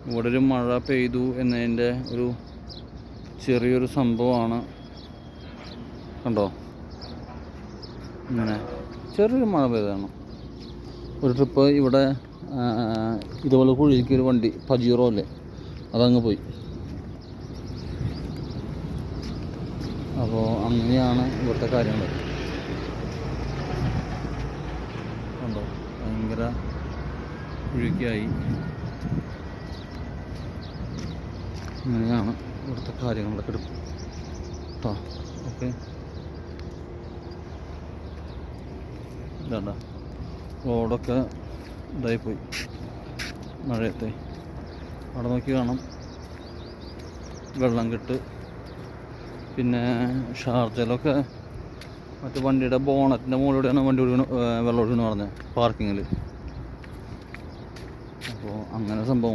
ഇവിടെ ഒരു മഴ പെയ്തു എന്നതിൻ്റെ ഒരു ചെറിയൊരു സംഭവമാണ്. കണ്ടോ, ഇങ്ങനെ ചെറിയൊരു മഴ പെയ്തതാണ്. ഒരു ട്രിപ്പ് ഇവിടെ ഇതുപോലെ കുഴിക്ക് ഒരു വണ്ടി പജീറോ അല്ലേ, അതങ്ങ് പോയി. അപ്പോൾ അങ്ങനെയാണ് ഇവിടുത്തെ കാര്യങ്ങൾ. കണ്ടോ, ഭയങ്കര കുഴിക്കായി. അങ്ങനെയാണ് ഇവിടുത്തെ കാര്യങ്ങളൊക്കെ എടുക്കും കേട്ടോ. ഓക്കെ, ഇതാണ്ട റോഡൊക്കെ ഇതായിപ്പോയി മഴയത്തെ. അവിടെ നോക്കി കാണാം വെള്ളം കെട്ട്. പിന്നെ ഷാർജയിലൊക്കെ മറ്റേ വണ്ടിയുടെ ബോണറ്റിൻ്റെ മുകളിലൂടെയാണ് വണ്ടി വെള്ളം ഒഴുകുന്നു പറഞ്ഞത് പാർക്കിങ്ങിൽ. അപ്പോൾ അങ്ങനെ സംഭവം.